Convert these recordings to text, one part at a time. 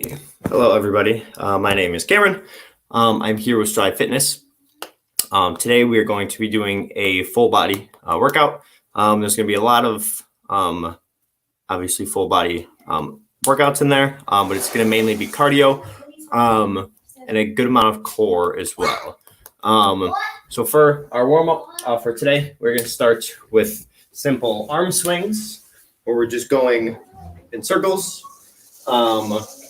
Alrighty. Hello, everybody. My name is Cameron. I'm here with Strive Fitness. Today we are going to be doing a full body workout. There's going to be a lot of obviously full body workouts in there, but it's going to mainly be cardio and a good amount of core as well. So for our warm up for today, we're going to start with simple arm swings, where we're just going in circles.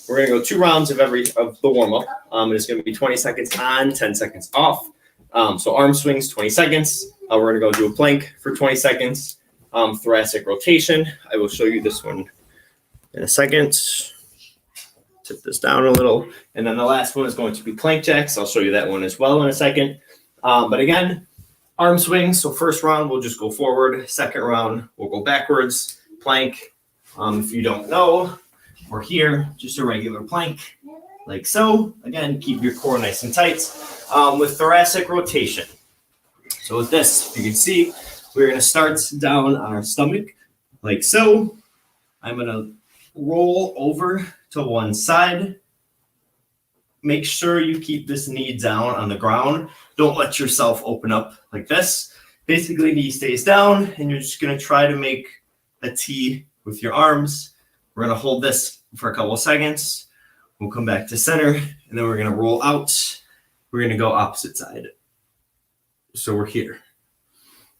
We're going to go 2 rounds of the warm-up. It's going to be 20 seconds on, 10 seconds off. So arm swings, 20 seconds. We're going to go do a plank for 20 seconds. Thoracic rotation. I will show you this one in a second. Tip this down a little. And then the last one is going to be plank jacks. I'll show you that one as well in a second. But again, arm swings. So first round, we'll just go forward. Second round, we'll go backwards. Plank. If you don't know, or here, just a regular plank, like so. Again, keep your core nice and tight with thoracic rotation. So with this, if you can see, we're going to start down on our stomach, like so. I'm going to roll over to one side. Make sure you keep this knee down on the ground. Don't let yourself open up like this. Basically, knee stays down, and you're just going to try to make a T with your arms. We're going to hold this for a couple of seconds. We'll come back to center, and then we're going to roll out. We're going to go opposite side. So we're here.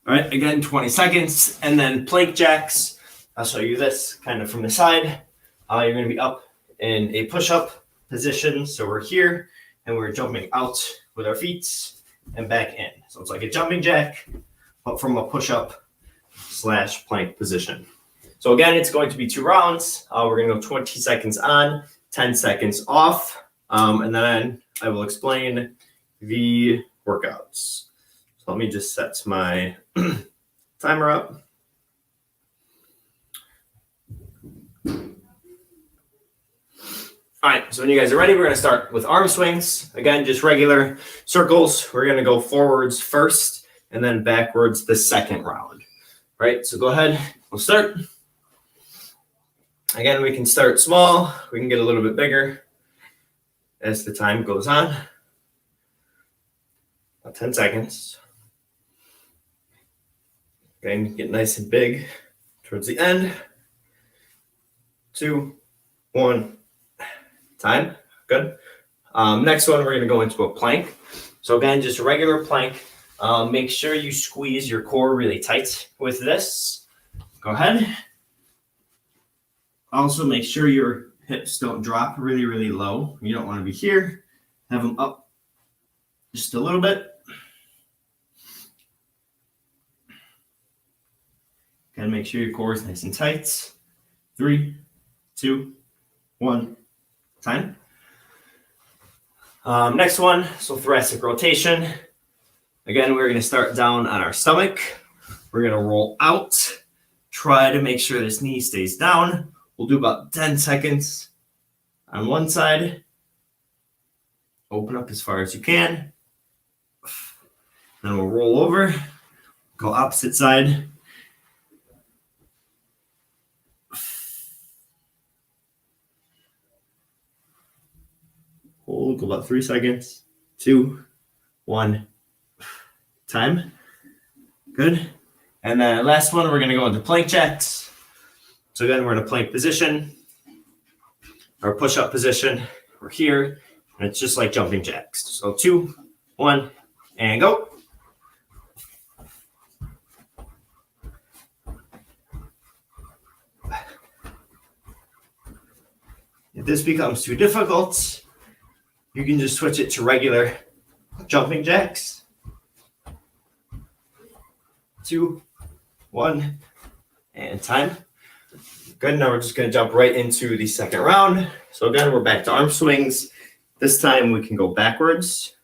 All right, again, 20 seconds, and then plank jacks. I'll show you this kind of from the side. You're going to be up in a push-up position. So we're here, and we're jumping out with our feet and back in. So it's like a jumping jack, but from a push-up / plank position. So again, it's going to be 2 rounds. We're going to go 20 seconds on, 10 seconds off, and then I will explain the workouts. So let me just set my timer up. All right, so when you guys are ready, we're going to start with arm swings. Again, just regular circles. We're going to go forwards first and then backwards the second round. All right, so go ahead. We'll start. Again, we can start small. We can get a little bit bigger as the time goes on. About 10 seconds. Again, get nice and big towards the end. 2, 1, time. Good. Next one, we're going to go into a plank. So again, just a regular plank. Make sure you squeeze your core really tight with this. Go ahead. Also, make sure your hips don't drop really, really low. You don't want to be here. Have them up just a little bit. Gotta make sure your core is nice and tight. 3, 2, 1, time. Next one, so thoracic rotation. Again, we're going to start down on our stomach. We're going to roll out. Try to make sure this knee stays down. We'll do about 10 seconds on one side. Open up as far as you can. Then we'll roll over. Go opposite side. Hold, go about 3 seconds. 2, 1, time. Good. And then last one, we're going to go into plank jacks. So again, we're in a plank position, or push-up position. We're here, and it's just like jumping jacks. So 2, 1, and go. If this becomes too difficult, you can just switch it to regular jumping jacks. 2, 1, and time. Good. Now we're just going to jump right into the second round. So again, we're back to arm swings. This time we can go backwards.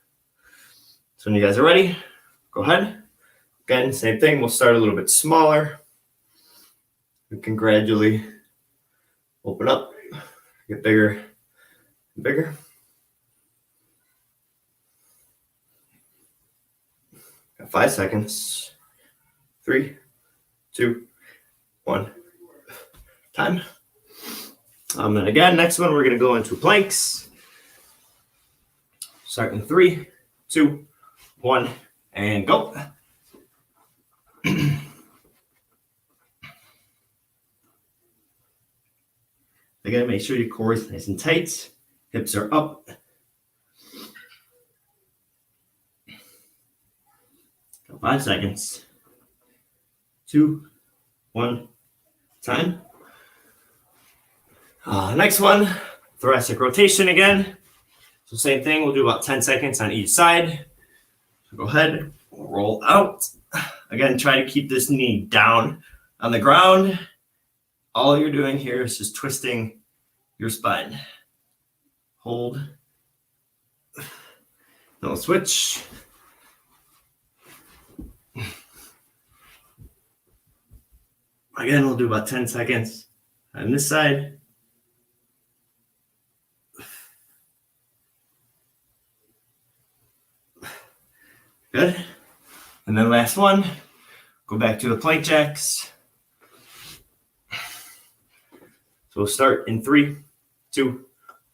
So when you guys are ready, go ahead. Again, same thing. We'll start a little bit smaller. We can gradually open up, get bigger and bigger. Got 5 seconds. 3, 2, 1. Time. And again, next one, we're going to go into planks. Start in 3, 2, 1, and go. Again, make sure your core is nice and tight. Hips are up. Go 5 seconds. 2, 1, time. Next one, thoracic rotation again. So same thing, we'll do about 10 seconds on each side. So go ahead, roll out. Again, try to keep this knee down on the ground. All you're doing here is just twisting your spine. Hold. Then we'll switch. Again, we'll do about 10 seconds on this side. Good. And then last one, go back to the plank jacks. So we'll start in 3, 2,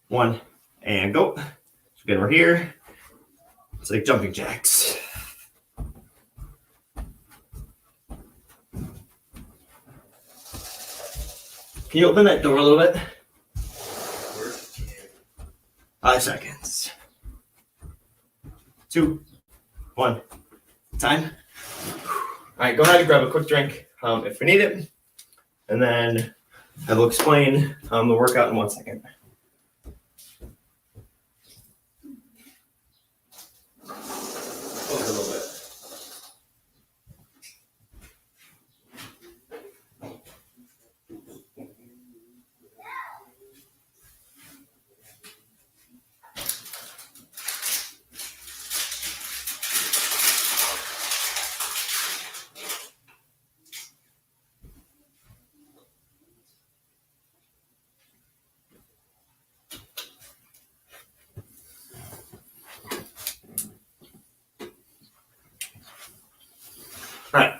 1, and go. So again, we're here. It's like jumping jacks. Can you open that door a little bit? 5 seconds. 2, 1, time. All right, go ahead and grab a quick drink if we need it. And then I will explain the workout in 1 second. Over a little bit. All right.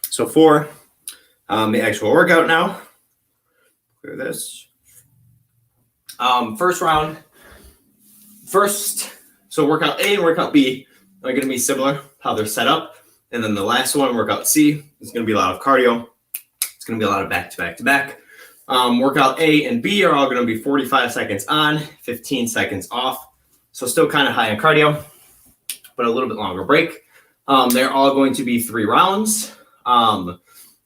So for the actual workout now, clear this. First round. So workout A and workout B are going to be similar, how they're set up. And then the last one, workout C, is going to be a lot of cardio. It's going to be a lot of back to back to back. Workout A and B are all going to be 45 seconds on, 15 seconds off. So still kind of high in cardio, but a little bit longer break. They're all going to be 3 rounds.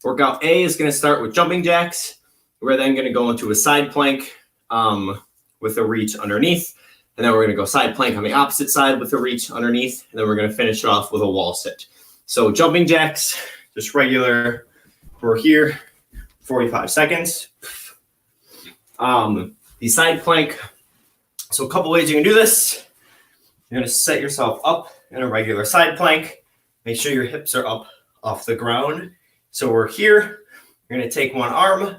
Workout A is going to start with jumping jacks. We're then going to go into a side plank with a reach underneath. And then we're going to go side plank on the opposite side with a reach underneath. And then we're going to finish it off with a wall sit. So jumping jacks, just regular. We're here, 45 seconds. The side plank. So a couple ways you can do this. You're going to set yourself up in a regular side plank. Make sure your hips are up off the ground. So we're here. You're going to take one arm,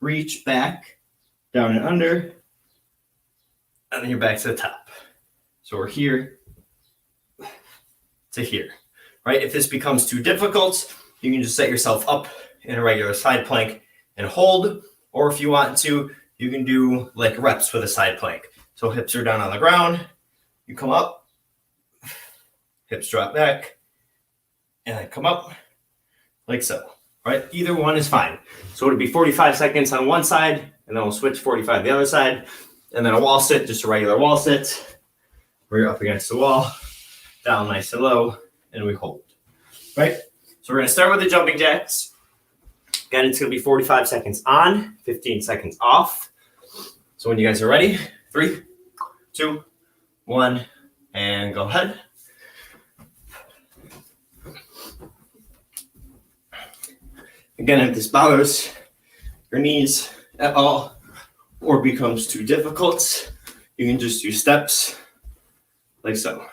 reach back, down and under, and then you're back to the top. So we're here to here, right? If this becomes too difficult, you can just set yourself up in a regular side plank and hold. Or if you want to, you can do like reps with a side plank. So hips are down on the ground. You come up, hips drop back, and then come up like so, right? Either one is fine. So it'll be 45 seconds on one side, and then we'll switch 45 the other side, and then a wall sit, just a regular wall sit, where you're up against the wall, down nice and low, and we hold, right? So we're gonna start with the jumping jacks. Again, it's gonna be 45 seconds on, 15 seconds off. So when you guys are ready, 3, 2, 1, and go ahead. Again, if this bothers your knees at all or becomes too difficult, you can just do steps like so.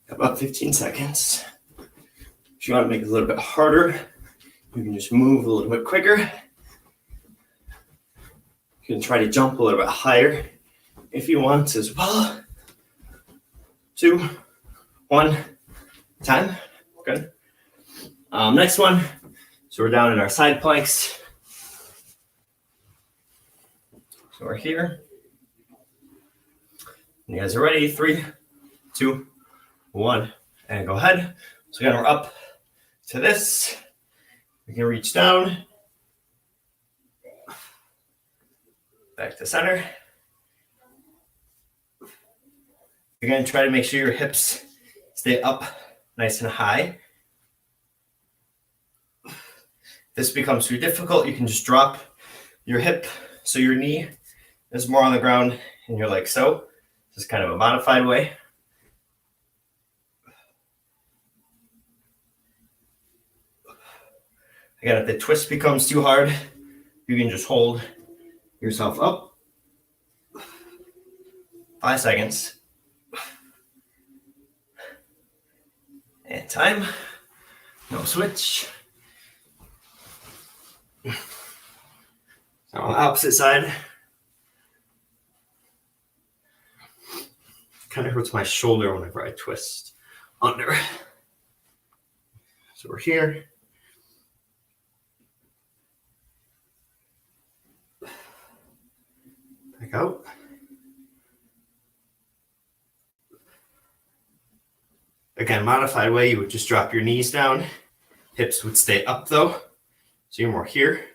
About 15 seconds. If you want to make it a little bit harder, you can just move a little bit quicker. You can try to jump a little bit higher if you want as well. 2, 1, time. Good. Next one. So we're down in our side planks. So we're here. You guys are ready? 3, 2, 1, and go ahead. So again, we're up to this. We can reach down. Back to center. Again, try to make sure your hips stay up nice and high. If this becomes too difficult, you can just drop your hip so your knee is more on the ground and you're like so. This is kind of a modified way. Again, if the twist becomes too hard, you can just hold yourself up. 5 seconds. And time. No switch. Now on the opposite side. Kind of hurts my shoulder whenever I twist under. So we're here. Back out. Again, modified way, you would just drop your knees down. Hips would stay up though. So you're more here.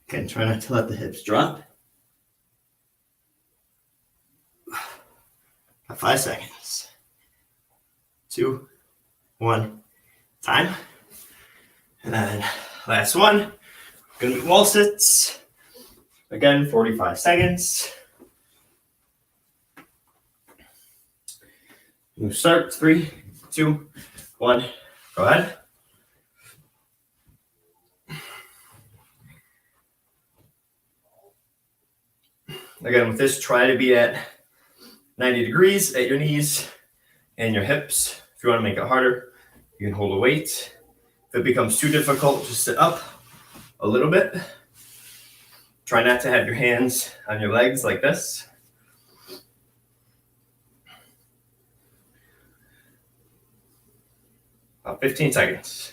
Again, try not to let the hips drop. 5 seconds. 2, 1, time. And then last one. Gonna be wall sits. Again, 45 seconds. You start. 3, 2, 1. Go ahead. Again, with this, try to be at 90 degrees at your knees and your hips. If you want to make it harder, you can hold a weight. If it becomes too difficult, just sit up a little bit. Try not to have your hands on your legs like this. About 15 seconds.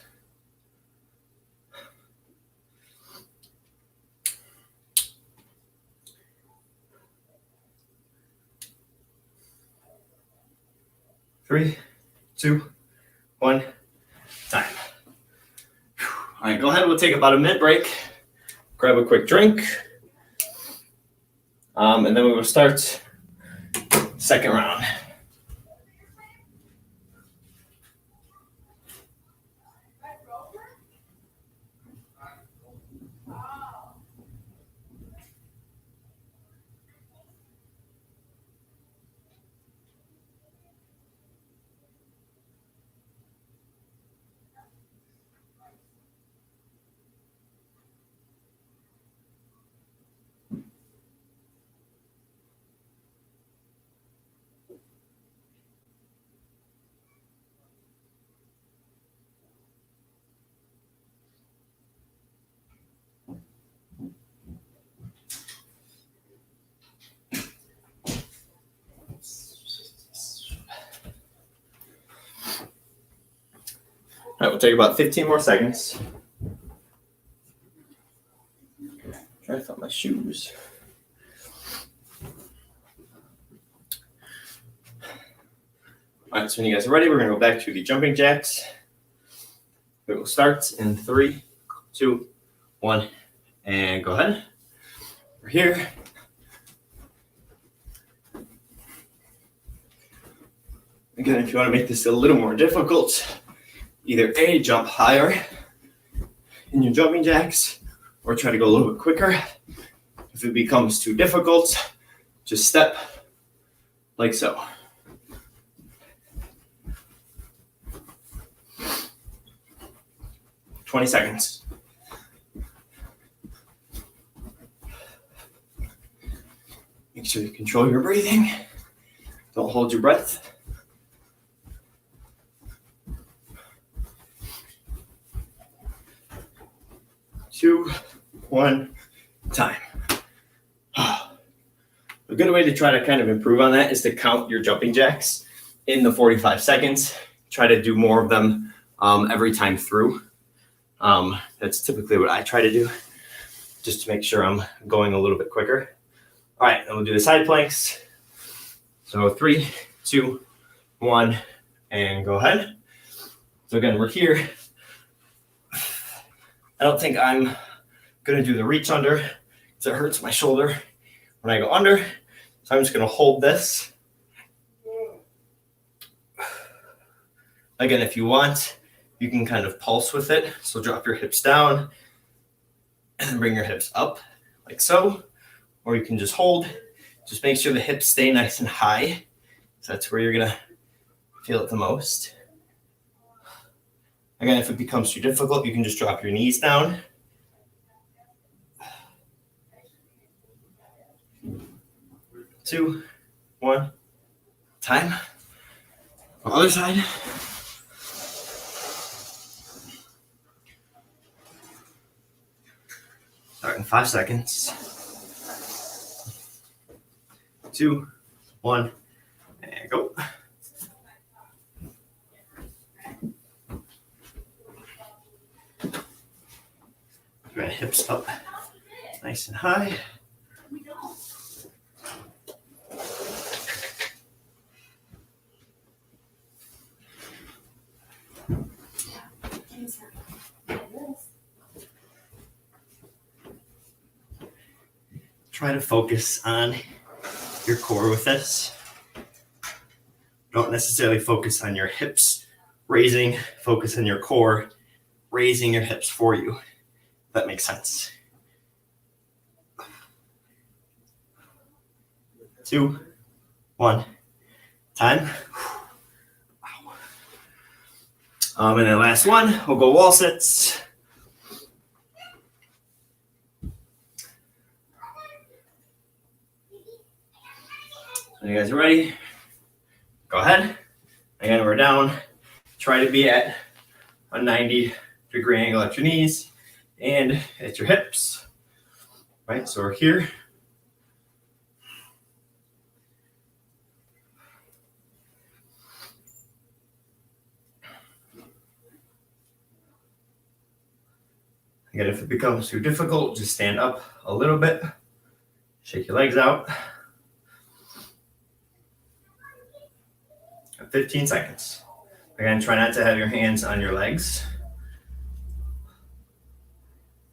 Three, 2, 1, time. All right, go ahead. We'll take about a minute break. Grab a quick drink. And then we will start second round. All right, we'll take about 15 more seconds. Try to find my shoes. All right, so when you guys are ready, we're going to go back to the jumping jacks. It will start in 3, 2, 1, and go ahead. We're here. Again, if you want to make this a little more difficult, either A, jump higher in your jumping jacks, or try to go a little bit quicker. If it becomes too difficult, just step like so. "20 seconds. sure you control your breathing. Don't hold your breath. Two, one, time. A good way to try to kind of improve on that is to count your jumping jacks in the 45 seconds. Try to do more of them every time through. That's typically what I try to do, just to make sure I'm going a little bit quicker. All right, and we'll do the side planks. So 3, 2, 1, and go ahead. So again, we're here. I don't think I'm gonna do the reach under because it hurts my shoulder when I go under. So I'm just gonna hold this. Again, if you want, you can kind of pulse with it. So drop your hips down and bring your hips up like so. Or you can just hold. Just make sure the hips stay nice and high. So that's where you're gonna feel it the most. Again, if it becomes too difficult, you can just drop your knees down. 2, 1, time. Other side. Start in 5 seconds. 2, 1, and go. Right, hips up, nice and high. Try to focus on your core with this. Don't necessarily focus on your hips raising, focus on your core raising your hips for you. If that makes sense. 2, 1, time. And then last one, we'll go wall sits. So you guys are ready? Go ahead. Again, we're down. Try to be at a 90-degree angle at your knees and at your hips. Right, so we're here. Again, if it becomes too difficult, just stand up a little bit. Shake your legs out. 15 seconds. Again, try not to have your hands on your legs.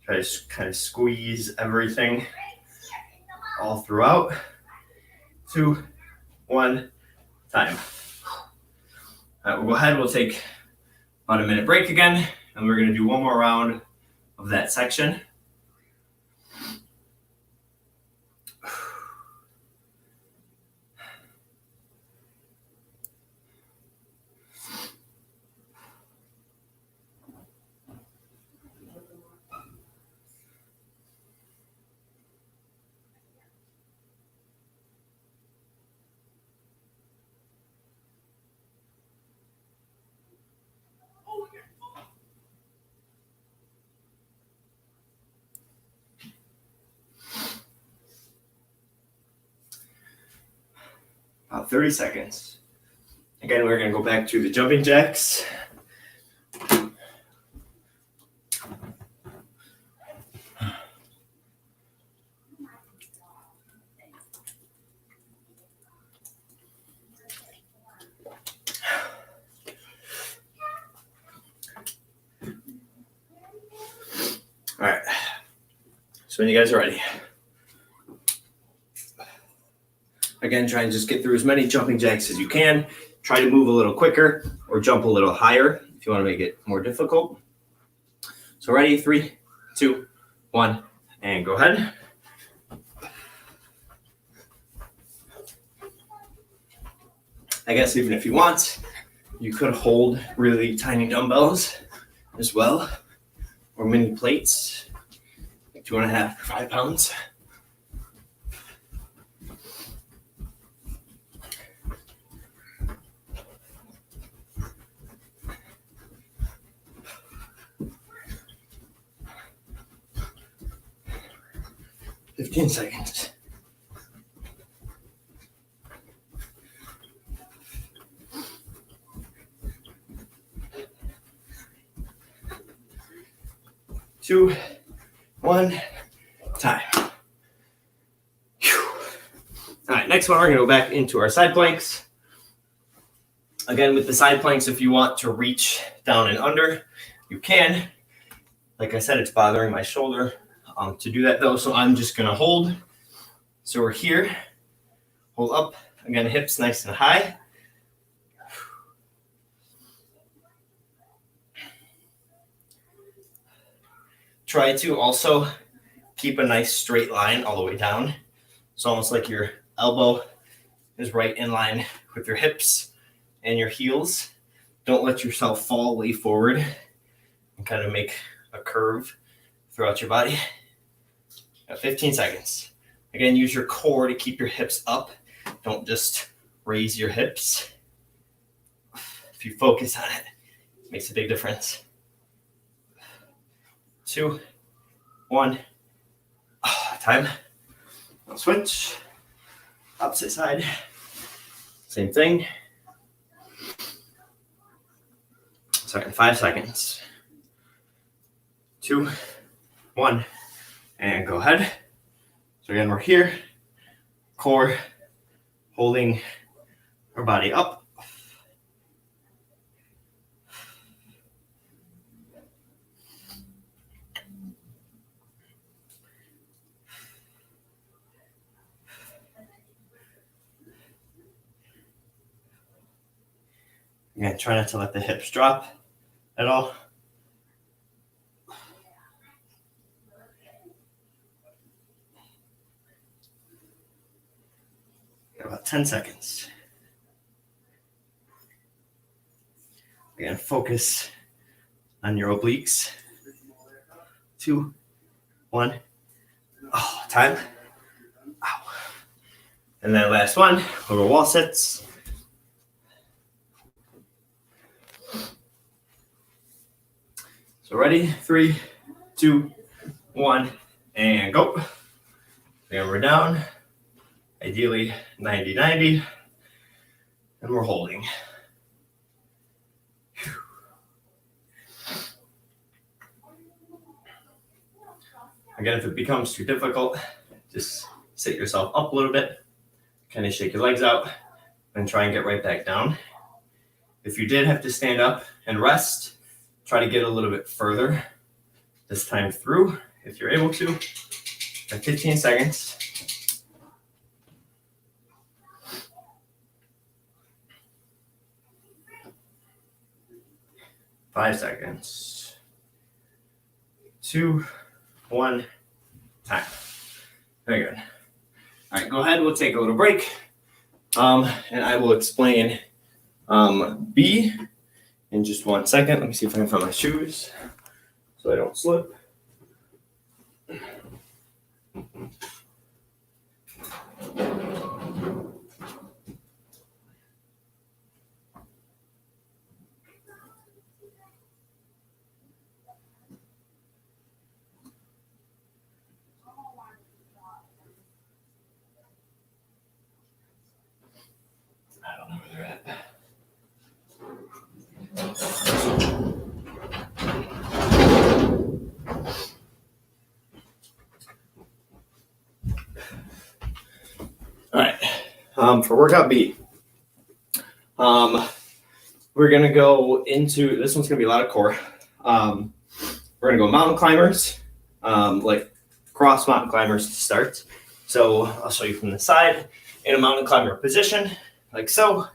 Try to kind of squeeze everything all throughout. 2, 1, time. All right, we'll go ahead. We'll take about a minute break again, and we're going to do one more round of that section. About 30 seconds. Again, we're going to go back to the jumping jacks. All right. So when you guys are ready. Again, try and just get through as many jumping jacks as you can. Try to move a little quicker or jump a little higher if you want to make it more difficult. So ready, 3, 2, 1, and go ahead. I guess even if you want, you could hold really tiny dumbbells as well, or mini plates, like 2.5 or 5 pounds. 15 seconds. Two, one, time. Whew. All right, next one, we're gonna go back into our side planks. Again, with the side planks, if you want to reach down and under, you can. Like I said, it's bothering my shoulder to do that though, so I'm just gonna hold. So we're here, hold up, again, hips nice and high. Try to also keep a nice straight line all the way down. It's almost like your elbow is right in line with your hips and your heels. Don't let yourself fall way forward and kind of make a curve throughout your body. 15 seconds. Again, use your core to keep your hips up. Don't just raise your hips. If you focus on it, it makes a big difference. 2, 1, time. I'll switch. Opposite side. Same thing. Sorry, 5 seconds. 2, 1, and go ahead. So again, we're here. Core holding our body up. Again, try not to let the hips drop at all. Got about 10 seconds. Again, focus on your obliques. 2, 1. Time. Ow. And then last one, over wall sits. So ready? 3, 2, 1, and go. Again, we're down. Ideally 90-90. And we're holding. Again, if it becomes too difficult, just sit yourself up a little bit, kind of shake your legs out, and try and get right back down. If you did have to stand up and rest, try to get a little bit further this time through, if you're able to. 15 seconds. Five seconds. 2, 1, time. Very good. All right, go ahead. We'll take a little break, and I will explain B in just 1 second. Let me see if I can find my shoes so I don't slip. I don't know where they're at. All right, for workout B, we're gonna go into, this one's gonna be a lot of core. We're gonna go mountain climbers, like cross mountain climbers to start. So I'll show you from the side in a mountain climber position, like so.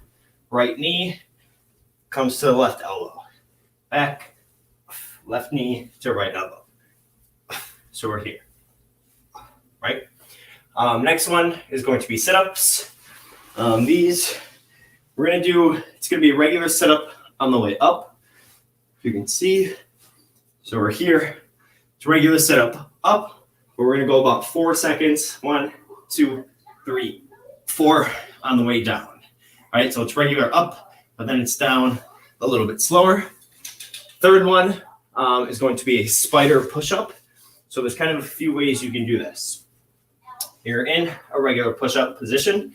Right knee comes to the left elbow, back, left knee to right elbow. So we're here, right? Next one is going to be sit-ups. These, we're gonna do, it's gonna be a regular sit-up on the way up, if you can see. So we're here, it's regular sit-up up, but we're gonna go about 4 seconds. 1, 2, 3, 4 on the way down. All right, so it's regular up, but then it's down a little bit slower. Third one is going to be a spider push-up. So there's kind of a few ways you can do this. you're in a regular push-up position.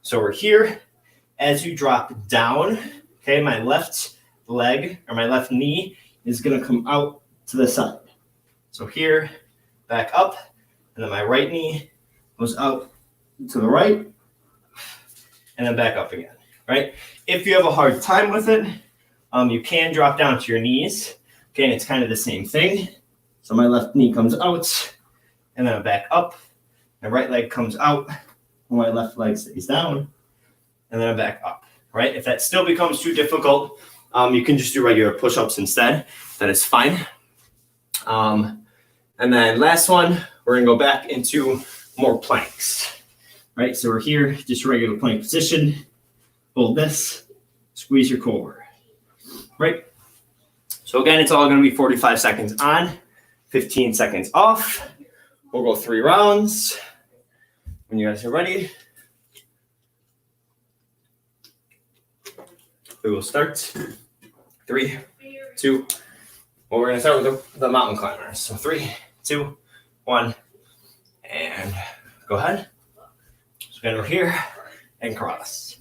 So we're here. As you drop down, okay, my left leg or my left knee is going to come out to the side. So here, back up, and then my right knee goes out to the right, and then back up again, right? If you have a hard time with it, you can drop down to your knees. Okay, and it's kind of the same thing. So my left knee comes out, and then I back up. My right leg comes out, and my left leg stays down, and then I back up, right? If that still becomes too difficult, you can just do regular push-ups instead. That is fine. And then last one, we're gonna go back into more planks, right? So we're here, just regular plank position. Hold this, squeeze your core, right? So again, it's all gonna be 45 seconds on, 15 seconds off. We'll go 3 rounds. When you guys are ready, we will start. 3, 2, well, we're gonna start with the mountain climbers. So 3, 2, 1, and go ahead. So again, we're here and cross.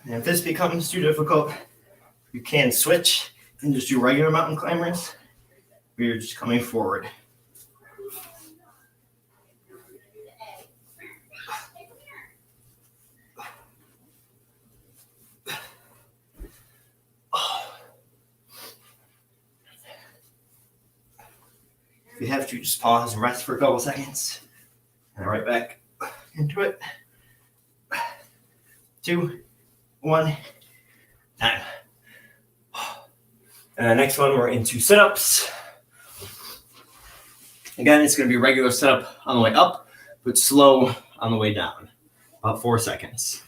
And if this becomes too difficult, you can switch and just do regular mountain climbers. We're just coming forward. If you have to, just pause and rest for a couple seconds. And right back into it. 2, 1, time. And the next one, we're into sit-ups. Again, it's going to be a regular setup on the way up, but slow on the way down. About 4 seconds.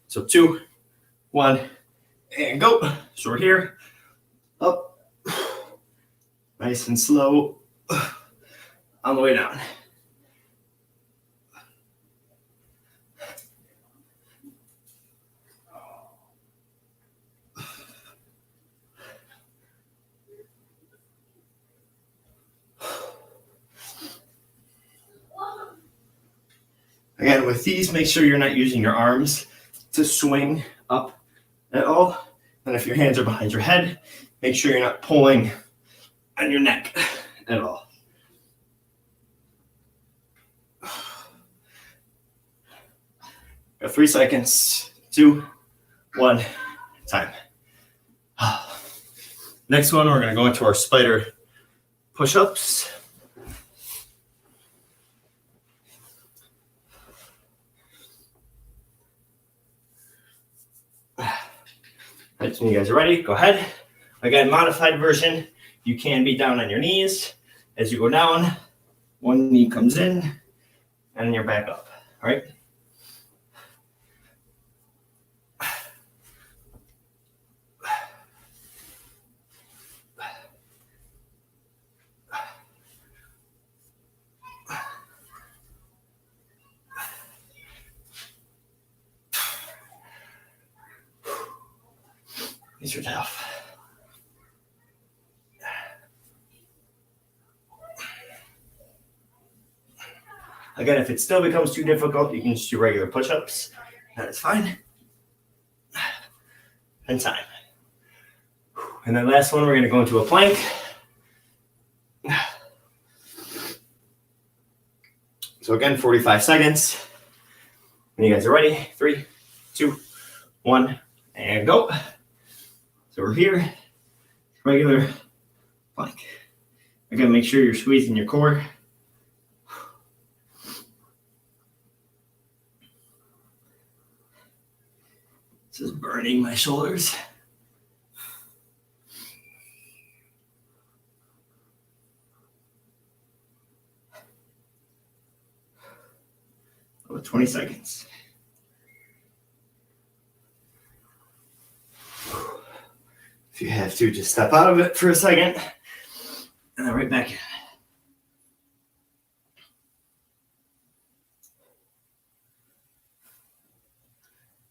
So 2, 1, and go. So we're here. Up. Nice and slow. On the way down. Again, with these, make sure you're not using your arms to swing up at all. And if your hands are behind your head, make sure you're not pulling on your neck at all. Got 3 seconds. 2, 1, time. Next one, we're going to go into our spider push-ups. Right, so when you guys are ready, go ahead. Again, modified version, you can be down on your knees. As you go down, one knee comes in, and then you're back up, all right? These are tough. Again, if it still becomes too difficult, you can just do regular push-ups. That is fine. And time. And then last one, we're going to go into a plank. So again, 45 seconds. When you guys are ready, 3, 2, 1, and go. So we're here, regular plank. Again, make sure you're squeezing your core. This is burning my shoulders. About 20 seconds. If you have to, just step out of it for a second and then right back in.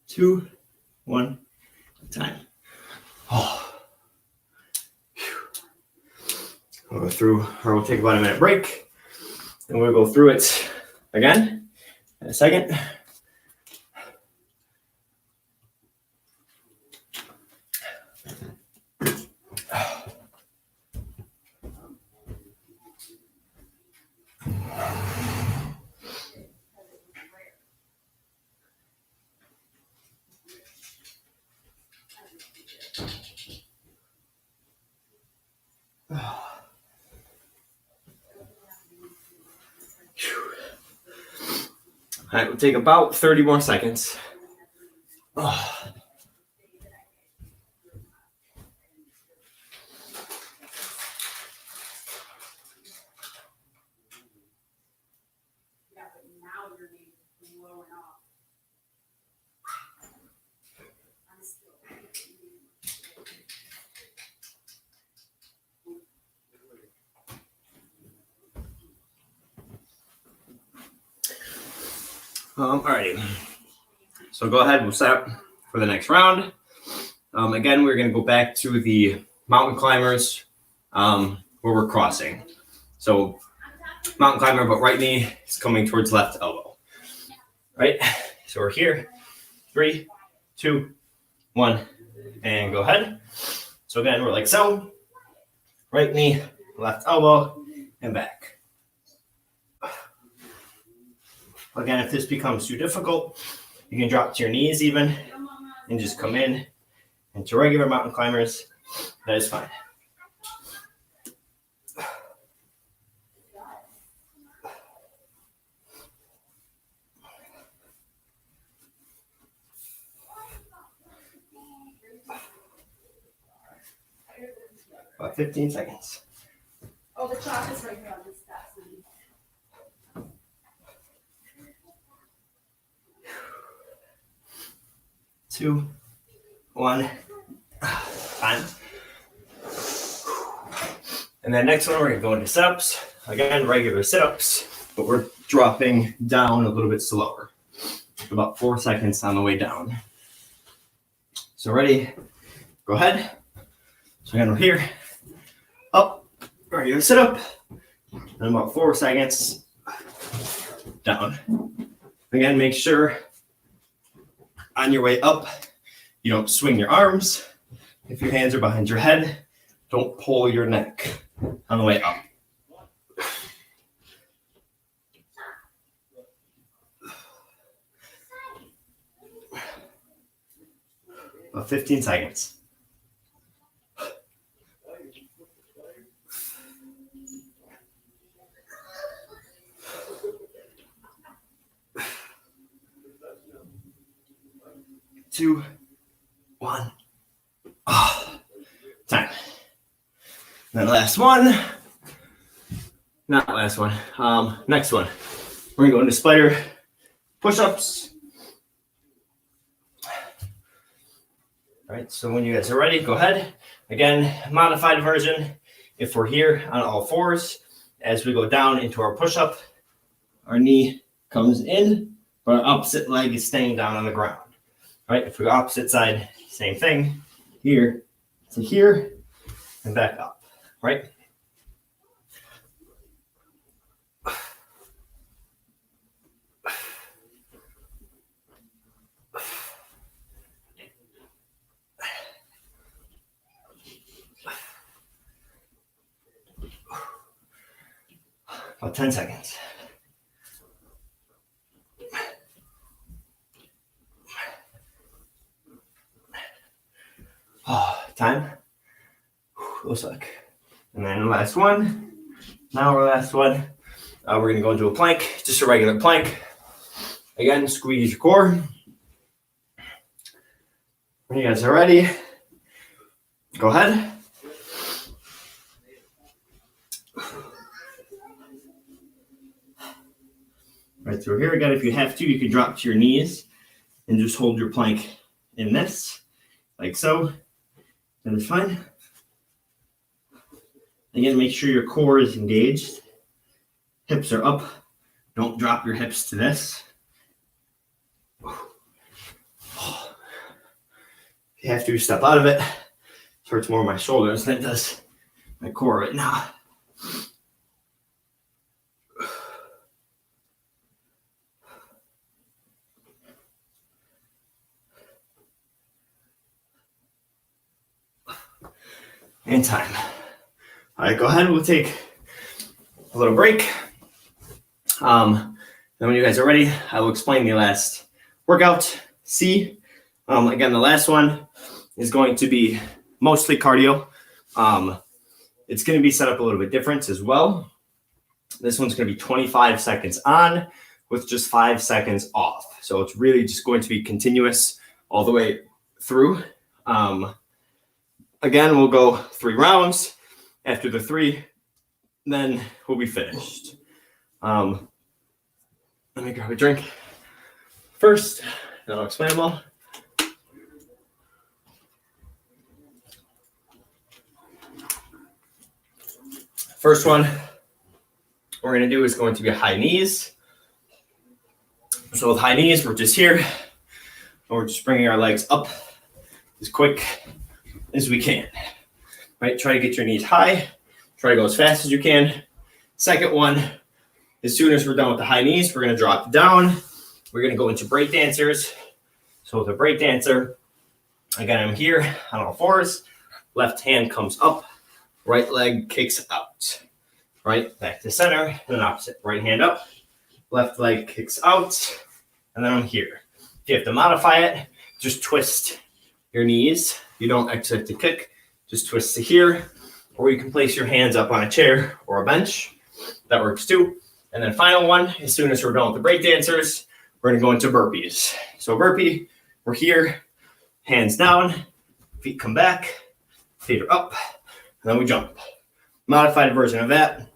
2, 1, time. Oh. We'll go through, or we'll take about a minute break, and we'll go through it again in a second. All right, we'll take about 30 more seconds. Oh. Alrighty, so go ahead, we'll set up for the next round. Again, we're going to go back to the mountain climbers where we're crossing. So mountain climber, but right knee is coming towards left elbow. Right, so we're here. 3, 2, 1, and go ahead. So again, we're like so. Right knee, left elbow, and back. Again, if this becomes too difficult, you can drop to your knees even and just come in. And to regular mountain climbers, that is fine. About 15 seconds. Oh, the chocolate's right here on this steps. 2, 1, time. And then next one, we're going to go into sit-ups. Again, regular sit-ups, but we're dropping down a little bit slower. About 4 seconds on the way down. So ready? Go ahead. So again, we're here. Up. Regular sit-up. And about 4 seconds down. Again, make sure on your way up, you don't swing your arms. If your hands are behind your head, don't pull your neck on the way up. About 15 seconds. Two, 1. Oh, time. And then last one. Not last one. Next one. We're gonna go into spider push-ups. All right, so when you guys are ready, go ahead. Again, modified version. If we're here on all fours, as we go down into our push-up, our knee comes in, but our opposite leg is staying down on the ground. Right, if we go opposite side, same thing. Here to here and back up, right? About 10 seconds. Oh, time. Looks like. And then the last one. Now our last one. We're going to go into a plank, just a regular plank. Again, squeeze your core. When you guys are ready, go ahead. Right through here. Again, if you have to, you can drop to your knees and just hold your plank in this, like so. That is fine. Again, make sure your core is engaged. Hips are up. Don't drop your hips to this. If you have to, step out of it. hurts more my shoulders than it does my core right now. And time. All right, go ahead. We'll take a little break. Then when you guys are ready, I will explain the last workout, C. Again, the last one is going to be mostly cardio. It's going to be set up a little bit different as well. This one's going to be 25 seconds on with just 5 seconds off. So it's really just going to be continuous all the way through. Again, we'll go 3 rounds. After the 3, then we'll be finished. Let me grab a drink first, and I'll explain them all. First one we're going to do is going to be high knees. So with high knees, we're just here, and we're just bringing our legs up as quick as we can. Right? Try to get your knees high. Try to go as fast as you can. Second one, as soon as we're done with the high knees, we're going to drop down. We're going to go into breakdancers. So with a breakdancer, again, I'm here on all fours. Left hand comes up. Right leg kicks out. Right, back to center, and then opposite. Right hand up. Left leg kicks out. And then I'm here. If you have to modify it, just twist your knees. You don't actually have to kick. Just twist to here, or you can place your hands up on a chair or a bench. That works too. And then final one, as soon as we're done with the breakdancers, we're gonna go into burpees. So burpee, we're here, hands down, feet come back, feet are up, and then we jump. Modified version of that,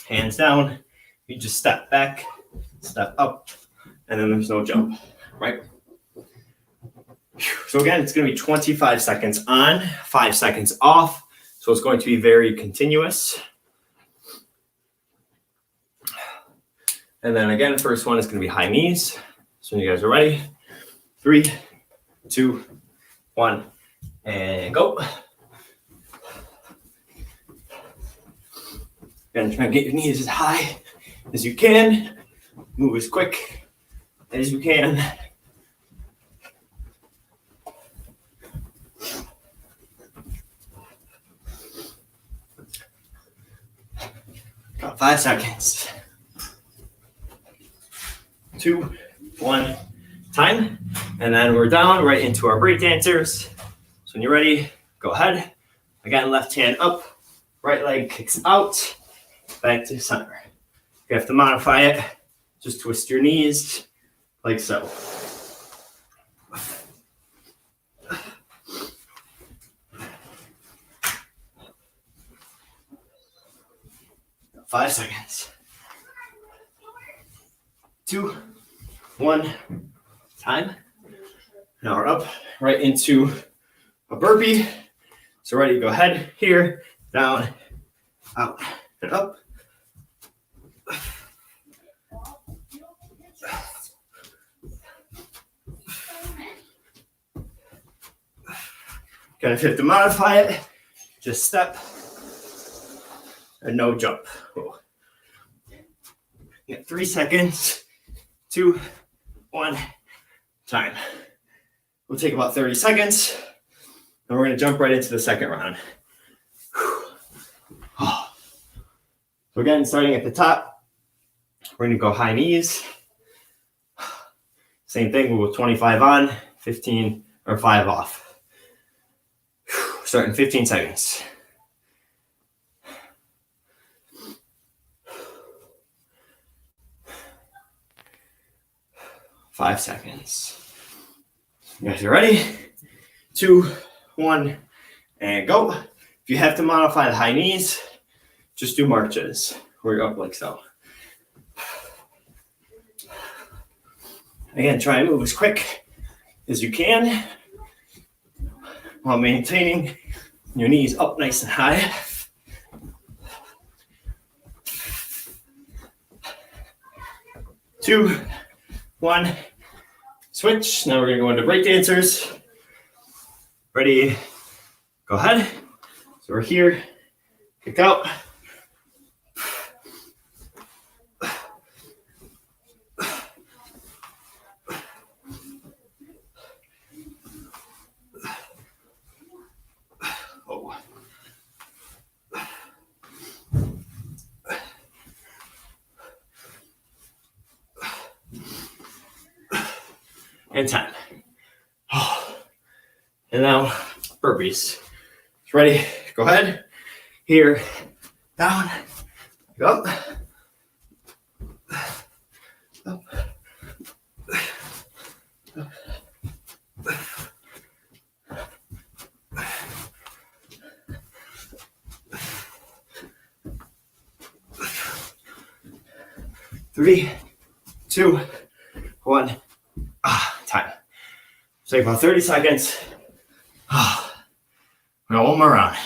hands down, you just step back, step up, and then there's no jump, right? So again, it's going to be 25 seconds on, 5 seconds off. So it's going to be very continuous. And then again, the first one is going to be high knees. So when you guys are ready, 3, 2, 1, and go. Again, try and get your knees as high as you can. Move as quick as you can. Got 5 seconds. 2, 1, time. And then we're down right into our breakdancers. So when you're ready, go ahead. Again, left hand up, right leg kicks out, back to center. If you have to modify it, just twist your knees like so. Five seconds. 2, 1, time. Now we're up right into a burpee. So ready to go ahead, here, down, out, and up. Again, if you have to modify it, just step and no jump. Cool. You got 3 seconds. 2, 1, time. We'll take about 30 seconds, and we're going to jump right into the second round. So again, starting at the top, we're going to go high knees. Same thing, we'll go 25 on, 15 or 5 off. Start in 15 seconds. Five seconds. You guys are ready? 2, 1, and go. If you have to modify the high knees, just do marches. We're up like so. Again, try and move as quick as you can while maintaining your knees up nice and high. 2, 1, switch. Now we're going to go into breakdancers. Ready, Go ahead. So we're here. Kick out. Oh. And time. And now burpees. Ready? Go ahead. Here. Down. Up. Up. Up. 3, 2, 1. Time. So about 30 seconds. We got one more round.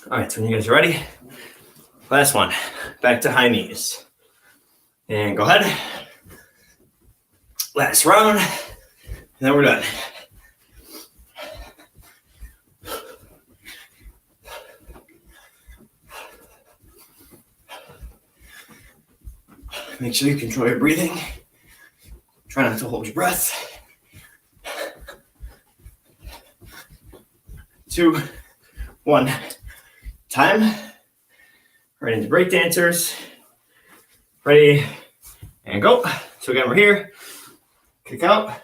All right, so when you guys are ready, last one, back to high knees. And go ahead. Last round, and then we're done. Make sure you control your breathing. Try not to hold your breath. 2, 1. Time. Right into Breakdancers. Ready, and go. So again, we're here. Kick out.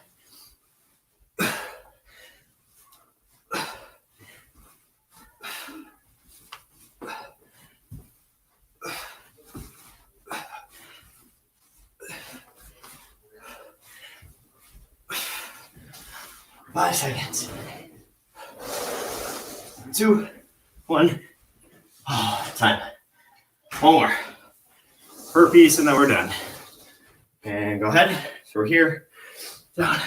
Five seconds. 2, 1. Time. One more. Burpees, and then we're done. And go ahead. So we're here. Down.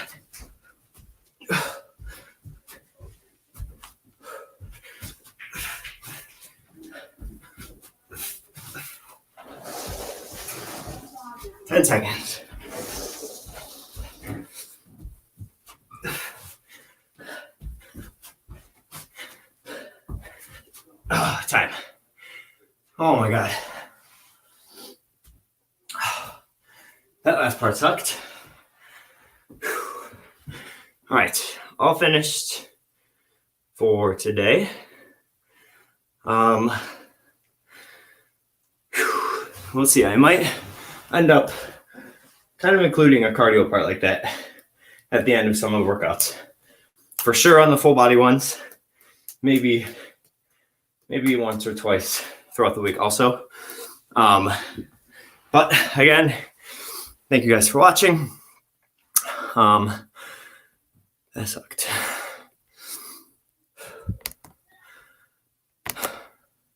Ten seconds. Time. Oh my God. That last part sucked. All right, all finished for today. We'll see. I might end up kind of including a cardio part like that at the end of some of the workouts. For sure on the full body ones, maybe once or twice throughout the week also. But again, thank you guys for watching. That sucked.